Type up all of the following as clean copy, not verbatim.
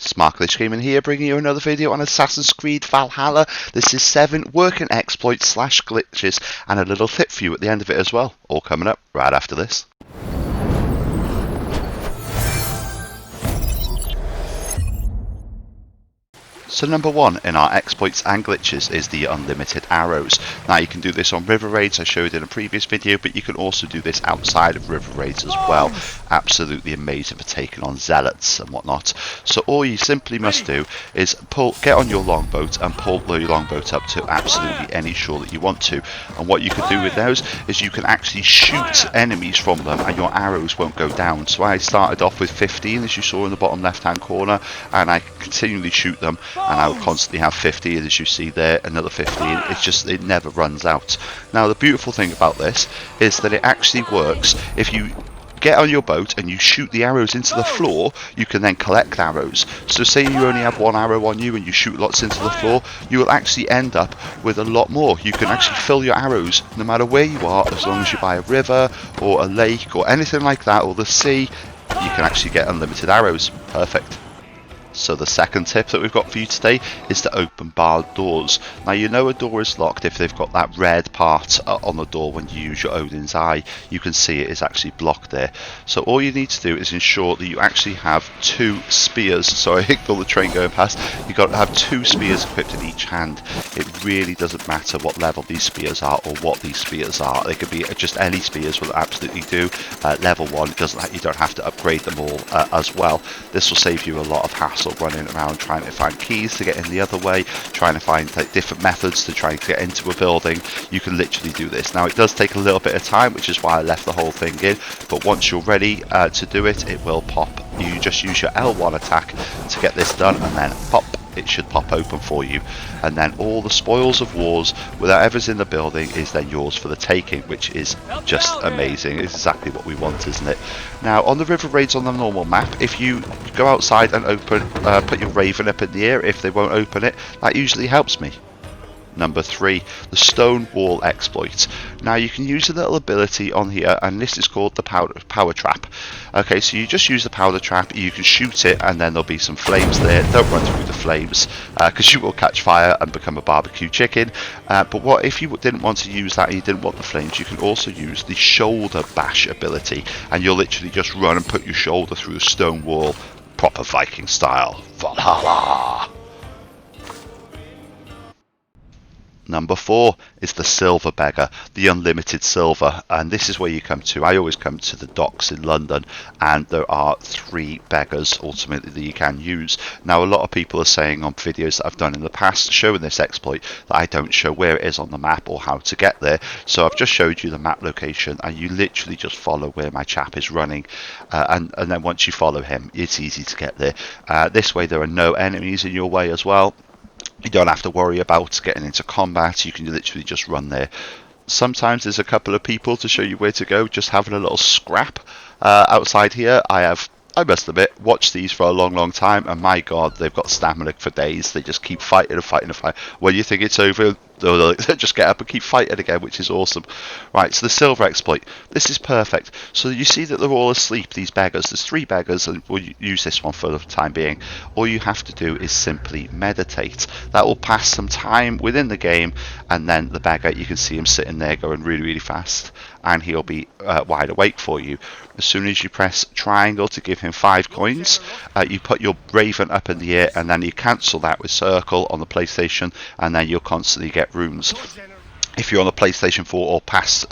Smartglitch Gaming here, bringing you another video on Assassin's Creed Valhalla. This is 7 working exploits / glitches and a little tip for you at the end of it as well. All coming up right after this. So number 1 in our exploits and glitches is the unlimited arrows. Now you can do this on river raids, I showed in a previous video, but you can also do this outside of river raids as well. Absolutely amazing for taking on zealots and whatnot. So all you simply must do is get on your longboat and pull your longboat up to absolutely any shore that you want to. And what you can do with those is you can actually shoot enemies from them and your arrows won't go down. So I started off with 15 as you saw in the bottom left hand corner, and I continually shoot them. And I will constantly have 50, as you see there, another 15. It never runs out. Now the beautiful thing about this is that it actually works. If you get on your boat and you shoot the arrows into the floor, you can then collect arrows. So say you only have one arrow on you and you shoot lots into the floor, you will actually end up with a lot more. You can actually fill your arrows no matter where you are, as long as you're by a river or a lake or anything like that, or the sea, you can actually get unlimited arrows. Perfect. So the second tip that we've got for you today is to open barred doors. Now you know a door is locked if they've got that red part on the door when you use your Odin's Eye. You can see it is actually blocked there. So all you need to do is ensure that you actually have 2 spears. Sorry, ignore the train going past. You've got to have 2 spears equipped in each hand. It really doesn't matter what level these spears are or what these spears are. They could be just any spears will absolutely do. Level 1, you don't have to upgrade them all as well. This will save you a lot of hassle running around trying to find keys to get in the other way, trying to find different methods to try and get into a building. You can literally do this. Now it does take a little bit of time, which is why I left the whole thing in, but once you're ready to do it, it will pop. You just use your L1 attack to get this done, and then pop, it should pop open for you, and then all the spoils of wars, whatever's in the building, is then yours for the taking, which is just amazing. It's exactly what we want, isn't it? Now on the river raids on the normal map, if you go outside and put your raven up in the air, if they won't open it, that usually helps me. Number 3, the stone wall exploit. Now you can use a little ability on here, and this is called the power trap. Okay, so you just use the powder trap, you can shoot it, and then there'll be some flames there. Don't run through the flames, because you will catch fire and become a barbecue chicken. But what if you didn't want to use that and you didn't want the flames, you can also use the shoulder bash ability, and you'll literally just run and put your shoulder through the stone wall, proper Viking style. Valhalla! Number 4 is the silver beggar, the unlimited silver, and this is where you come to. I always come to the docks in London, and there are 3 beggars ultimately that you can use. Now a lot of people are saying on videos that I've done in the past showing this exploit that I don't show where it is on the map or how to get there, so I've just showed you the map location, and you literally just follow where my chap is running, and then once you follow him, it's easy to get there. This way there are no enemies in your way as well. You don't have to worry about getting into combat, you can literally just run there. Sometimes there's a couple of people to show you where to go, just having a little scrap outside here. I must admit, watched these for a long time, and my god, they've got stamina for days. They just keep fighting and fighting and fighting. When you think it's over, they'll just get up and keep fighting again, which is awesome. Right, so the silver exploit. This is perfect. So you see that they're all asleep, these beggars. There's 3 beggars, and we'll use this one for the time being. All you have to do is simply meditate. That will pass some time within the game, and then the beggar, you can see him sitting there going really fast, and he'll be wide awake for you. As soon as you press triangle to give him 5 coins, you put your raven up in the air, and then you cancel that with circle on the PlayStation, and then you'll constantly get runes. If you're on the PlayStation 4 or past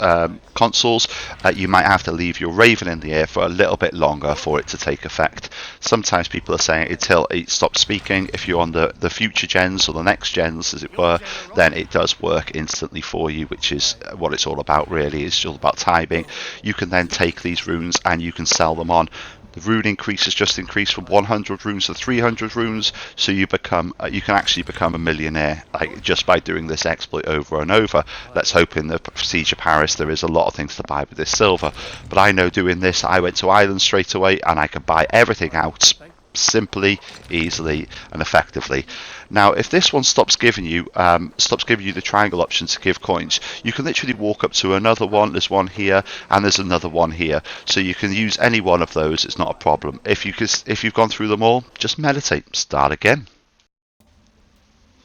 consoles, you might have to leave your raven in the air for a little bit longer for it to take effect. Sometimes people are saying until it stops speaking. If you're on the future gens or the next gens, as it were, then it does work instantly for you, which is what it's all about really. It's all about timing. You can then take these runes and you can sell them on. The rune increases just increased from 100 runes to 300 runes, so you can actually become a millionaire just by doing this exploit over and over. Let's hope in the Siege of Paris there is a lot of things to buy with this silver. But I know doing this, I went to Ireland straight away and I could buy everything out simply, easily, and effectively. Now, if this one stops giving you the triangle option to give coins, you can literally walk up to another one. There's one here, and there's another one here, so you can use any one of those. It's not a problem. If you've gone through them all, just meditate, start again.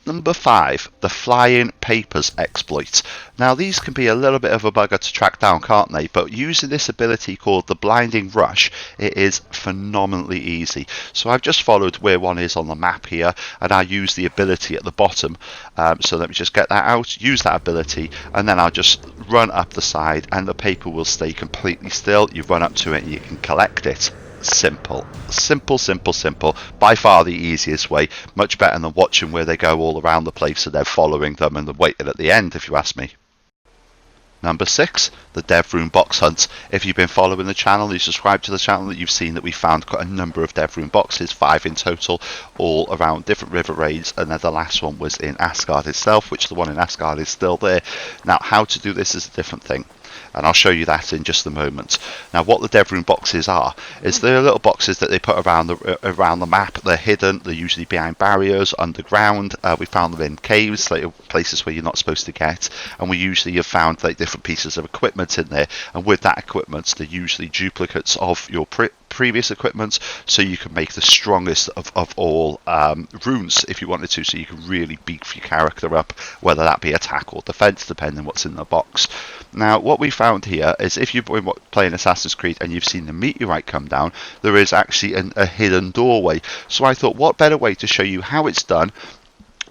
Number 5, the Flying Papers exploit. Now these can be a little bit of a bugger to track down, can't they? But using this ability called the Blinding Rush, it is phenomenally easy. So I've just followed where one is on the map here, and I use the ability at the bottom. So let me just get that out, use that ability, and then I'll just run up the side, and the paper will stay completely still. You run up to it and you can collect it. Simple. By far the easiest way. Much better than watching where they go all around the place and then following them and then waiting at the end, if you ask me. Number 6, the Dev Room Box Hunt. If you've been following the channel, you subscribe to the channel, you've seen that we found quite a number of Dev Room boxes, 5 in total, all around different river raids, and then the last one was in Asgard itself, which the one in Asgard is still there. Now, how to do this is a different thing, and I'll show you that in just a moment. Now, what the Dev Room boxes are is they're little boxes that they put around the map. They're hidden. They're usually behind barriers, underground. We found them in caves, like places where you're not supposed to get. And we usually have found like different pieces of equipment in there. And with that equipment, they're usually duplicates of your previous equipment, so you can make the strongest of all runes if you wanted to, so you can really beef your character up, whether that be attack or defense, depending what's in the box. Now, what we found here is if you've been playing Assassin's Creed and you've seen the meteorite come down, there is actually a hidden doorway. So I thought, what better way to show you how it's done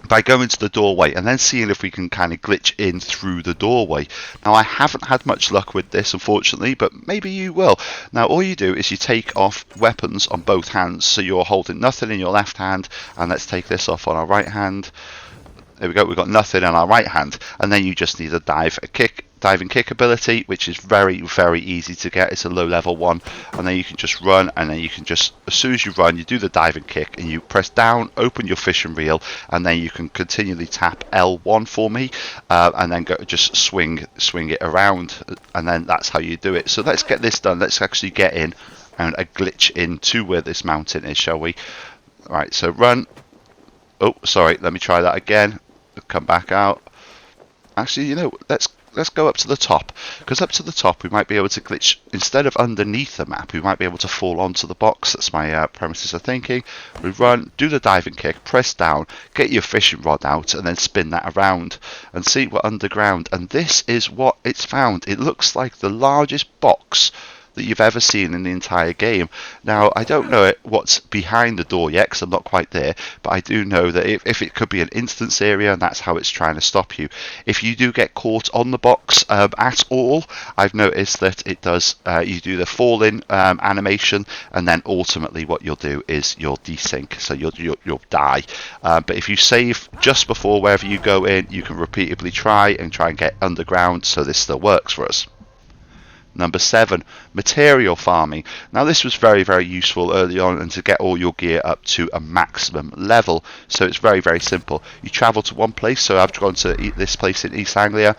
by going to the doorway and then seeing if we can kind of glitch in through the doorway. Now, I haven't had much luck with this, unfortunately, but maybe you will. Now, all you do is you take off weapons on both hands, so you're holding nothing in your left hand, and let's take this off on our right hand. There we go, we've got nothing in our right hand, and then you just need a diving kick ability, which is very, very easy to get. It's a low level one, and then you can just run, and then you can just, as soon as you run, you do the diving kick and you press down, open your fishing reel, and then you can continually tap L1 for me, and then just swing it around, and then that's how you do it. So let's get this done. Let's actually get in and a glitch into where this mountain is, shall we? Right, so run. Oh, sorry, let me try that again. Come back out. Actually, you know, let's go up to the top, because up to the top we might be able to glitch. Instead of underneath the map, we might be able to fall onto the box. That's my premises of thinking. We run, do the diving kick, press down, get your fishing rod out, and then spin that around and see we're underground. And this is what it's found. It looks like the largest box that you've ever seen in the entire game. Now, I don't know what's behind the door yet, because I'm not quite there, but I do know that if it could be an instance area, and that's how it's trying to stop you. If you do get caught on the box at all, I've noticed that it does, you do the fall-in animation, and then ultimately what you'll do is you'll desync, so you'll die. But if you save just before wherever you go in, you can repeatedly try and get underground, so this still works for us. Number 7, material farming. Now, this was very, very useful early on, and to get all your gear up to a maximum level. So it's very, very simple. You travel to one place. So I've gone to this place in East Anglia.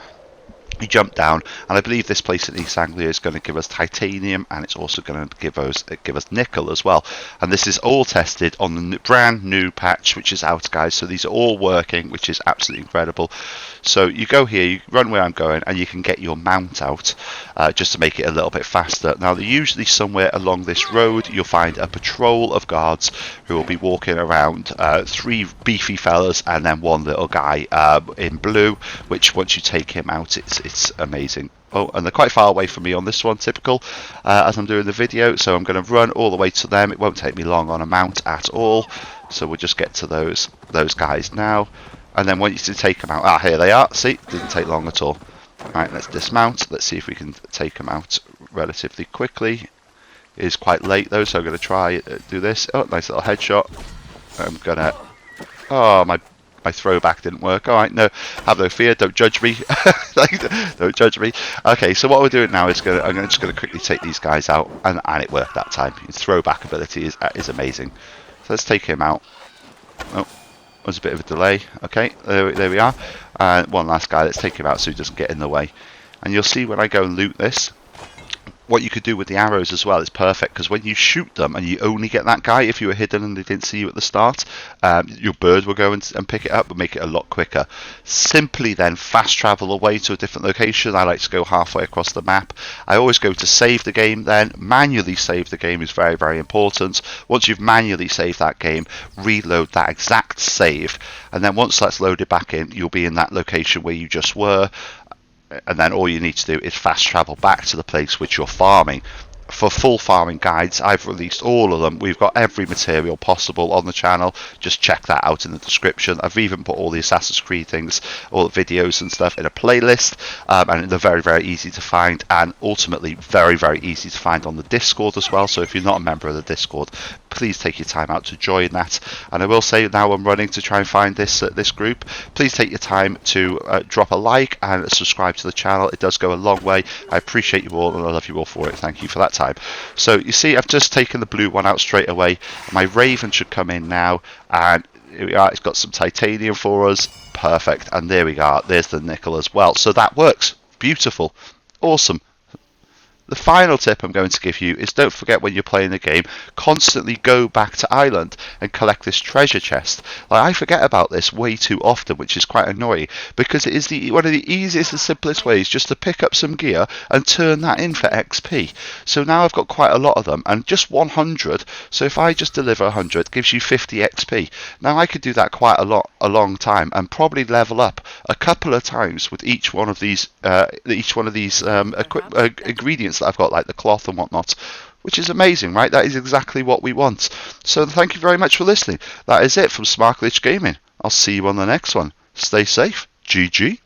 You jump down, and I believe this place in East Anglia is going to give us titanium, and it's also going to give us nickel as well. And this is all tested on the brand new patch, which is out, guys. So these are all working, which is absolutely incredible. So you go here, you run where I'm going, and you can get your mount out just to make it a little bit faster. Now, they're usually somewhere along this road. You'll find a patrol of guards who will be walking around, 3 beefy fellas and then 1 little guy in blue, which once you take him out, it's amazing. Oh, and they're quite far away from me on this one, typical, as I'm doing the video, so I'm going to run all the way to them. It won't take me long on a mount at all, so we'll just get to those guys now. And then once you take them out, here they are. See, didn't take long at all. Right, let's dismount. Let's see if we can take them out relatively quickly. It is quite late though, so I'm going to try do this. Oh, nice little headshot. I'm gonna. Oh, my throwback didn't work. All right, no, have no fear. Don't judge me. Don't judge me. Okay, so what we're doing now is I'm just gonna quickly take these guys out, and it worked that time. His throwback ability is amazing. So let's take him out. Oh. Was a bit of a delay. Okay, there we are. One last guy. Let's take him out so he doesn't get in the way. And you'll see when I go and loot this, what you could do with the arrows as well is perfect, because when you shoot them and you only get that guy, if you were hidden and they didn't see you at the start, your bird will go and pick it up and make it a lot quicker. Simply then fast travel away to a different location. I like to go halfway across the map. I always go to save the game then. Manually save the game is very, very important. Once you've manually saved that game, reload that exact save, and then once that's loaded back in, you'll be in that location where you just were, and then all you need to do is fast travel back to the place which you're farming. For full farming guides, I've released all of them. We've got every material possible on the channel. Just check that out in the description. I've even put all the Assassin's Creed things, all the videos and stuff in a playlist, and they're very, very easy to find, and ultimately very, very easy to find on the Discord as well. So if you're not a member of the Discord, please take your time out to join that. And I will say, now I'm running to try and find this group. Please take your time to drop a like and subscribe to the channel. It does go a long way. I appreciate you all, and I love you all for it. Thank you for that time. So you see, I've just taken the blue one out straight away. My raven should come in now, and here we are. It's got some titanium for us. Perfect. And there we are. There's the nickel as well. So that works. Beautiful. Awesome. The final tip I'm going to give you is, don't forget when you're playing the game, constantly go back to Island and collect this treasure chest. Like, I forget about this way too often, which is quite annoying, because it is one of the easiest and simplest ways just to pick up some gear and turn that in for XP. So now I've got quite a lot of them, and just 100, so if I just deliver 100, it gives you 50 XP. Now I could do that quite a long time, and probably level up a couple of times with each one of these ingredients that I've got, like the cloth and whatnot, which is amazing, right? That is exactly what we want. So thank you very much for listening. That is it from Smart Glitch Gaming. I'll see you on the next one. Stay safe. GG.